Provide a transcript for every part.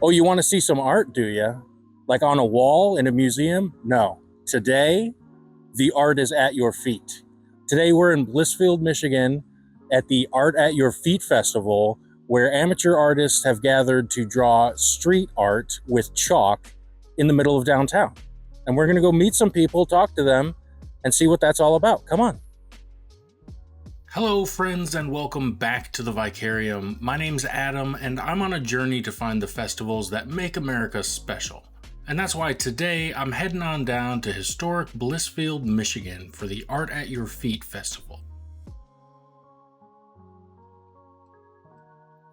Oh, you want to see some art, do you? Like on a wall in a museum? No. Today, the art is at your feet. Today, we're in Blissfield, Michigan at the Art at Your Feet Festival, where amateur artists have gathered to draw street art with chalk in the middle of downtown. And we're going to go meet some people, talk to them, and see what that's all about. Come on. Hello friends and welcome back to the Vicarium. My name's Adam and I'm on a journey to find the festivals that make America special. And that's why today I'm heading on down to historic Blissfield, Michigan for the Art at Your Feet Festival.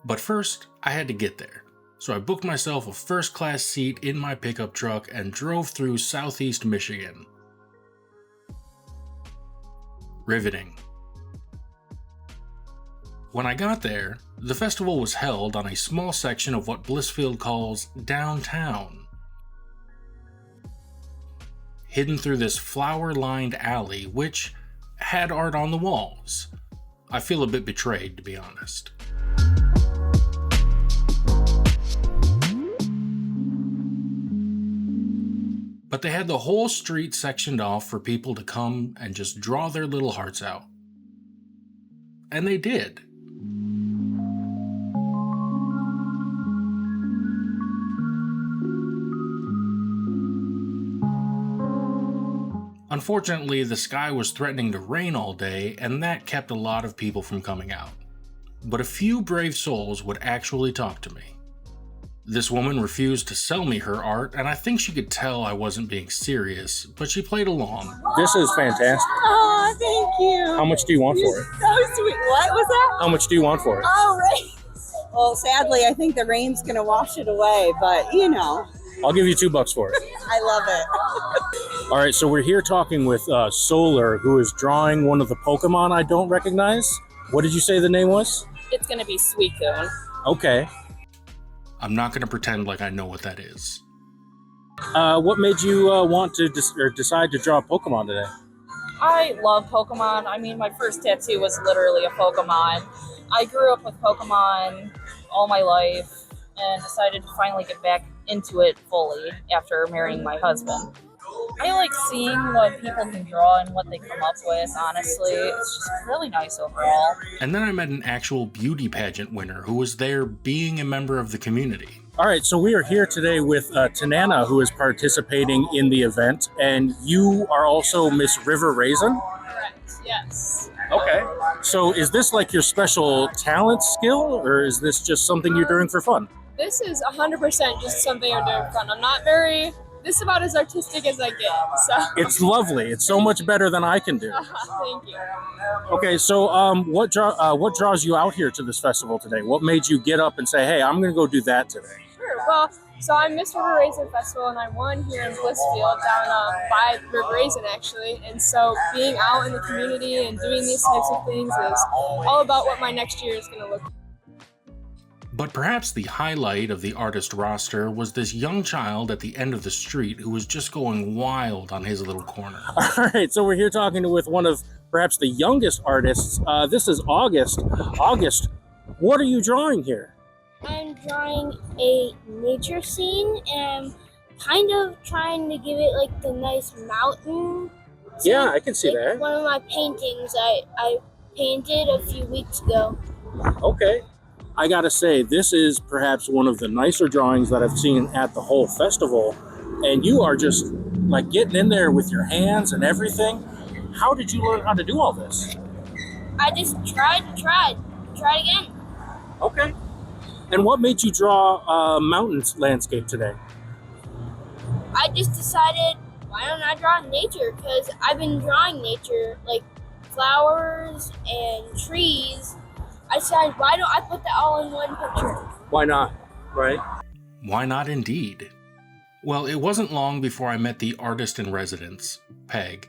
But first, I had to get there. So I booked myself a first-class seat in my pickup truck and drove through southeast Michigan. Riveting. When I got there, the festival was held on a small section of what Blissfield calls downtown. Hidden through this flower-lined alley, which had art on the walls. I feel a bit betrayed, to be honest. But they had the whole street sectioned off for people to come and just draw their little hearts out. And they did. Unfortunately, the sky was threatening to rain all day, and that kept a lot of people from coming out. But a few brave souls would actually talk to me. This woman refused to sell me her art, and I think she could tell I wasn't being serious, but she played along. This is fantastic. Oh, thank you. How much do you want for it? So sweet. What was that? How much do you want for it? Oh, right. Well, sadly, I think the rain's going to wash it away, but you know. I'll give you $2 for it. I love it. All right, so we're here talking with Solar, who is drawing one of the Pokemon I don't recognize. What did you say the name was? It's going to be Suicune. Okay. I'm not going to pretend like I know what that is. What made you want to decide to draw a Pokemon today? I love Pokemon. I mean, my first tattoo was literally a Pokemon. I grew up with Pokemon all my life and decided to finally get back into it fully after marrying my husband. I like seeing what people can draw and what they come up with, honestly. It's just really nice overall. And then I met an actual beauty pageant winner who was there being a member of the community. All right, so we are here today with Tanana, who is participating in the event, and you are also Miss River Raisin? Correct, yes. Okay. So is this like your special talent skill, or is this just something you're doing for fun? This is 100% just something I'm doing for fun. This is about as artistic as I get, so. It's lovely. It's so much better than I can do. Thank you. Okay, so what draws you out here to this festival today? What made you get up and say, hey, I'm going to go do that today? Sure, well, so I'm Miss River Raisin Festival, and I won here in Blissfield, down by River Raisin, actually. And so being out in the community and doing these types of things is all about what my next year is going to look like. But perhaps the highlight of the artist roster was this young child at the end of the street who was just going wild on his little corner. All right, so we're here talking with one of perhaps the youngest artists. This is August. August, what are you drawing here? I'm drawing a nature scene and kind of trying to give it like the nice mountain scene. Yeah, I can see like that. One of my paintings I painted a few weeks ago. Okay. I gotta say, this is perhaps one of the nicer drawings that I've seen at the whole festival. And you are just like getting in there with your hands and everything. How did you learn how to do all this? I just tried again. Okay. And what made you draw a mountain landscape today? I just decided, why don't I draw nature? Because I've been drawing nature, like flowers and trees. I decided, why don't I put that all in one picture? Why not, right? Why not indeed? Well, it wasn't long before I met the artist in residence, Peg,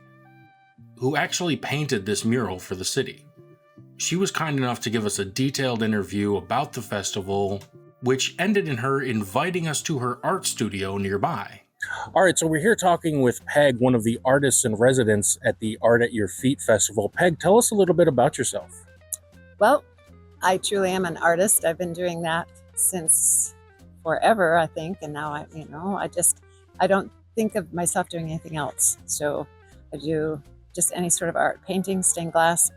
who actually painted this mural for the city. She was kind enough to give us a detailed interview about the festival, which ended in her inviting us to her art studio nearby. All right, so we're here talking with Peg, one of the artists in residence at the Art at Your Feet Festival. Peg, tell us a little bit about yourself. Well, I truly am an artist. I've been doing that since forever, I think. And now I don't think of myself doing anything else. So I do just any sort of art, painting, stained glass,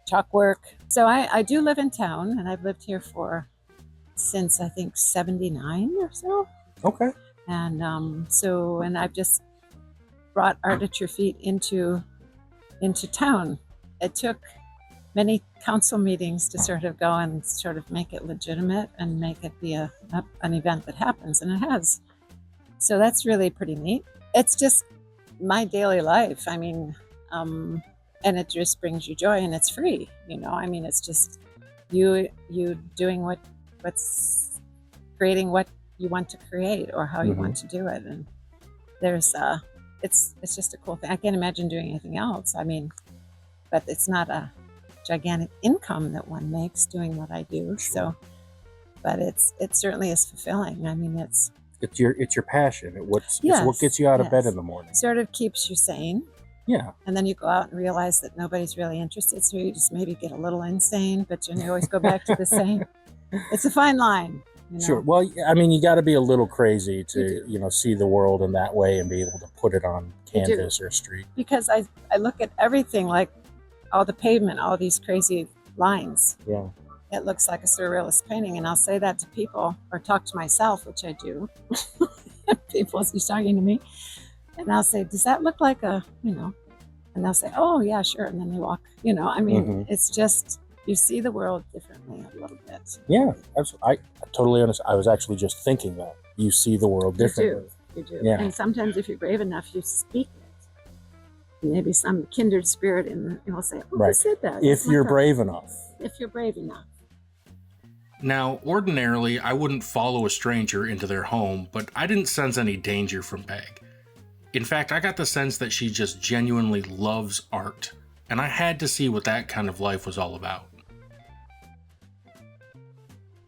chalk work. So I do live in town, and I've lived here since I think 79 or so. Okay. And and I've just brought art at your feet into town. It took many council meetings to sort of go and sort of make it legitimate and make it be an event that happens, and it has. So that's really pretty neat. It's just my daily life. I mean, and it just brings you joy, and it's free. I mean, it's just you doing what's creating what you want to create or how you want to do it. And there's it's just a cool thing. I can't imagine doing anything else. I mean, but it's not a gigantic income that one makes doing what I do. So, but it certainly is fulfilling. I mean, it's your passion. It's what gets you out of bed in the morning. Sort of keeps you sane. Yeah. And then you go out and realize that nobody's really interested, so you just maybe get a little insane, but you always go back to the same. It's a fine line. Sure. Well, I mean, you got to be a little crazy to see the world in that way and be able to put it on canvas or street. Because I look at everything, like all the pavement, all these crazy lines. Yeah. It looks like a surrealist painting, and I'll say that to people or talk to myself, which I do. People are talking to me, and I'll say, "Does that look like a?" And they'll say, "Oh yeah, sure," and then they walk. I mean, it's just you see the world differently a little bit. Yeah, I totally understand. I was actually just thinking that you see the world differently. You do. Yeah. And sometimes, if you're brave enough, you speak it. Maybe some kindred spirit will say, "Oh, I said that." If you're brave enough. If you're brave enough. Now, ordinarily, I wouldn't follow a stranger into their home, but I didn't sense any danger from Peg. In fact, I got the sense that she just genuinely loves art, and I had to see what that kind of life was all about.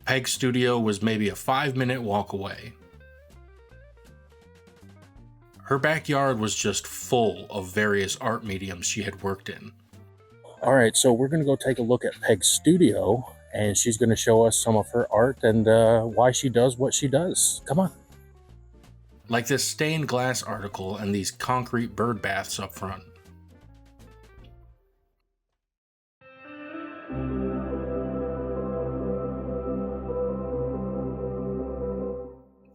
Peg's studio was maybe a 5-minute walk away. Her backyard was just full of various art mediums she had worked in. All right, so we're going to go take a look at Peg's studio, and she's going to show us some of her art and why she does what she does. Come on. Like this stained glass article and these concrete bird baths up front.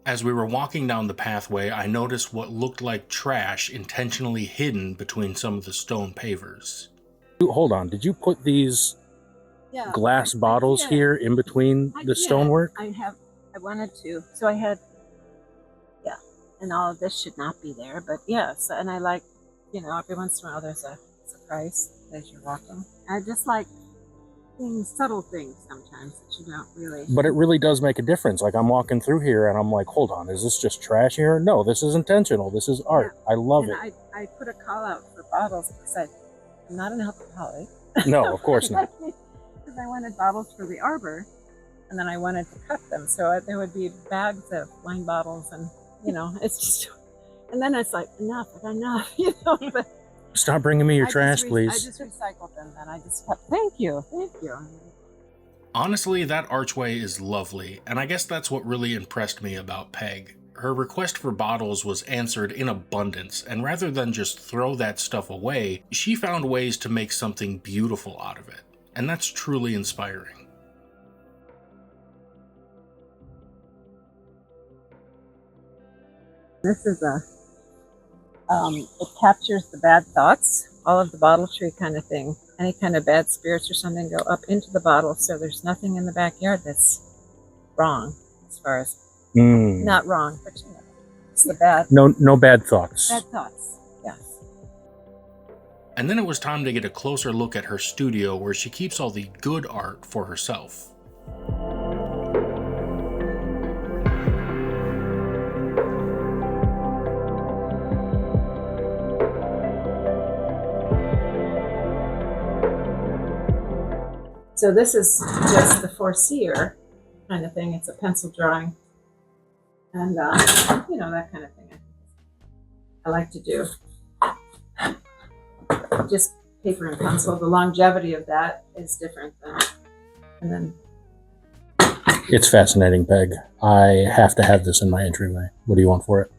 As we were walking down the pathway, I noticed what looked like trash intentionally hidden between some of the stone pavers. Hold on, did you put these glass bottles here in between the stonework? I wanted to. So I had, and all of this should not be there, but yes. And I like, every once in a while there's a surprise as you're walking. I just like subtle things sometimes that you don't really. But it really does make a difference. Like I'm walking through here and I'm like, hold on, is this just trash here? No, this is intentional. This is art. I love it. I put a call out for bottles because I'm not an alcoholic. No, of course not. Because I wanted bottles for the arbor, and then I wanted to cut them. So there would be bags of wine bottles, and it's just. And then it's like enough, But stop bringing me your trash, please. I just recycled them, and I just kept. Thank you. Honestly, that archway is lovely, and I guess that's what really impressed me about Peg. Her request for bottles was answered in abundance, and rather than just throw that stuff away, she found ways to make something beautiful out of it, and that's truly inspiring. This is it captures the bad thoughts, all of the bottle tree kind of thing. Any kind of bad spirits or something go up into the bottle, so there's nothing in the backyard that's wrong, as far as not wrong, but it's the bad. No bad thoughts. Bad thoughts, yes. And then it was time to get a closer look at her studio where she keeps all the good art for herself. So this is just the foreseer kind of thing. It's a pencil drawing. And, that kind of thing I like to do. Just paper and pencil. The longevity of that is different than, and then It's fascinating, Peg. I have to have this in my entryway. What do you want for it?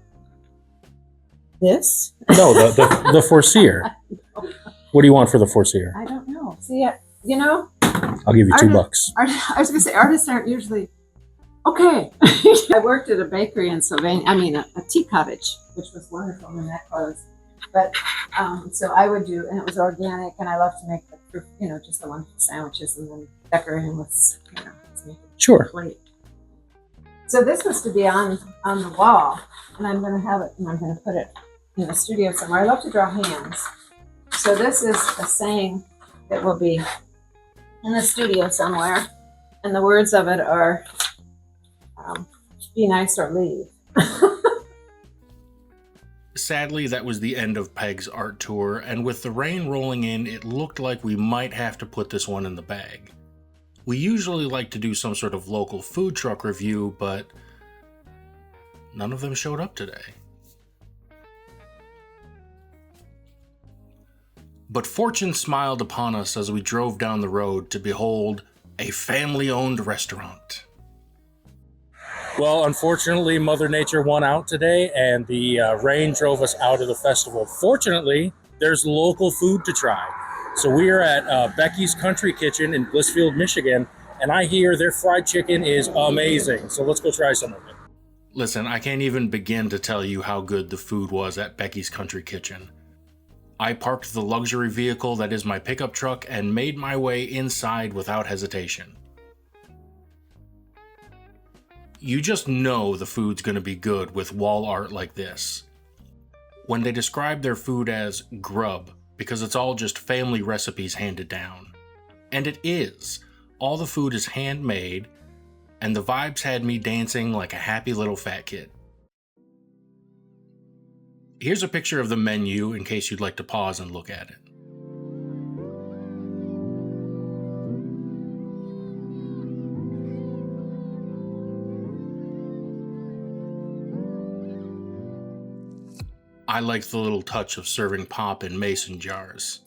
This? No, the Foreseer. What do you want for the Foreseer? I don't know. See, you know, I'll give you $2. I was going to say, artists aren't usually okay. I worked at a bakery in Sylvania. I mean, a tea cottage, which was wonderful when that closed. But so I would do, and it was organic, and I love to make the, you know, just the wonderful sandwiches and then decorate them with, you know, make it Sure. complete. So this was to be on the wall, and I'm going to have it, and I'm going to put it in the studio somewhere. I love to draw hands. So this is a saying that will be in the studio somewhere, and the words of it are, be nice or leave. Sadly, that was the end of Peg's art tour, and with the rain rolling in, it looked like we might have to put this one in the bag. We usually like to do some sort of local food truck review, but none of them showed up today. But fortune smiled upon us as we drove down the road to behold a family-owned restaurant. Well, unfortunately, Mother Nature won out today, and the rain drove us out of the festival. Fortunately, there's local food to try. So we are at Becky's Country Kitchen in Blissfield, Michigan, and I hear their fried chicken is amazing. So let's go try some of it. Listen, I can't even begin to tell you how good the food was at Becky's Country Kitchen. I parked the luxury vehicle that is my pickup truck and made my way inside without hesitation. You just know the food's gonna be good with wall art like this. When they describe their food as grub, because it's all just family recipes handed down. And it is. All the food is handmade, and the vibes had me dancing like a happy little fat kid. Here's a picture of the menu in case you'd like to pause and look at it. I like the little touch of serving pop in mason jars.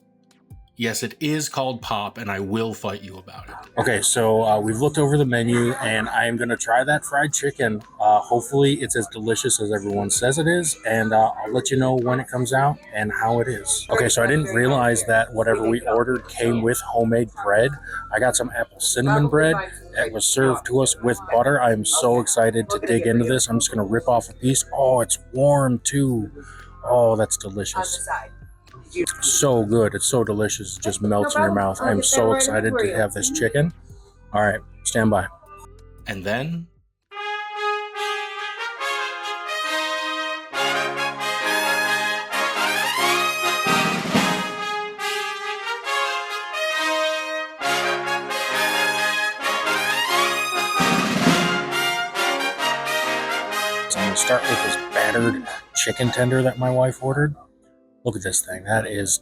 Yes, it is called pop, and I will fight you about it. Okay, so we've looked over the menu, and I am going to try that fried chicken. Hopefully, it's as delicious as everyone says it is, and I'll let you know when it comes out and how it is. Okay, so I didn't realize that whatever we ordered came with homemade bread. I got some apple cinnamon bread that was served to us with butter. I am so excited to dig into this. I'm just going to rip off a piece. Oh, it's warm, too. Oh, that's delicious. So good. It's so delicious. It just melts in your mouth. I'm so excited to have this chicken. All right, stand by. And then So I'm going to start with this battered chicken tender that my wife ordered. Look at this thing. That is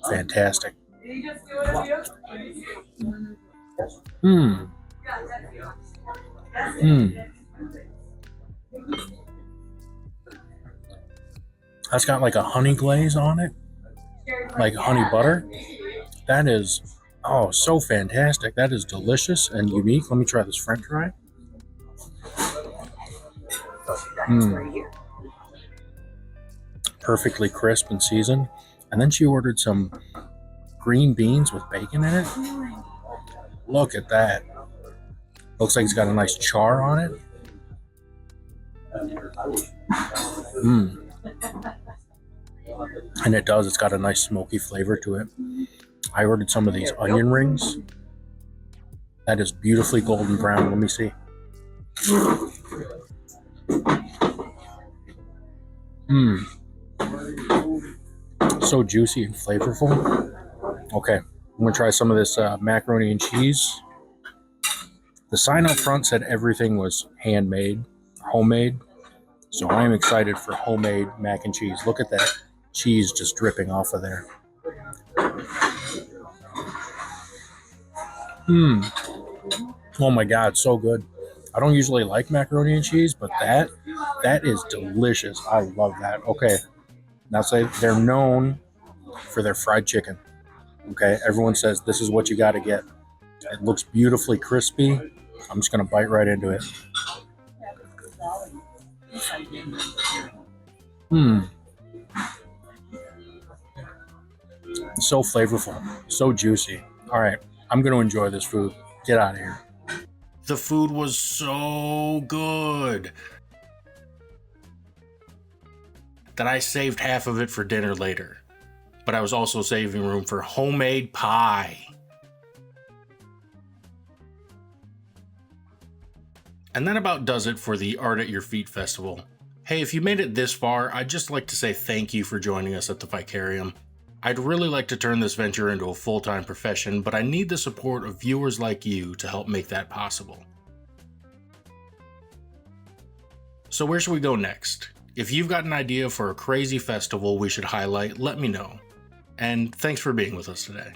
fantastic. That's got like a honey glaze on it, like honey butter. That is, oh, so fantastic. That is delicious and unique. Let me try this French fry. Perfectly crisp and seasoned. And then she ordered some green beans with bacon in it. Look at that. Looks like it's got a nice char on it. And it does. It's got a nice smoky flavor to it. I ordered some of these onion rings. That is beautifully golden brown. Let me see. So juicy and flavorful. Okay, I'm gonna try some of this macaroni and cheese. The sign up front said everything was handmade, homemade. So I'm excited for homemade mac and cheese. Look at that cheese just dripping off of there. Oh my God, so good. I don't usually like macaroni and cheese, but that is delicious. I love that. Okay, now say they're known for their fried chicken. Okay, everyone says this is what you got to get. It looks beautifully crispy. I'm just gonna bite right into it. So flavorful, so juicy. All right, I'm gonna enjoy this food. Get out of here. The food was so good that I saved half of it for dinner later. But I was also saving room for homemade pie. And that about does it for the Art at Your Feet Festival. Hey, if you made it this far, I'd just like to say thank you for joining us at the Vicarium. I'd really like to turn this venture into a full-time profession, but I need the support of viewers like you to help make that possible. So where should we go next? If you've got an idea for a crazy festival we should highlight, let me know. And thanks for being with us today.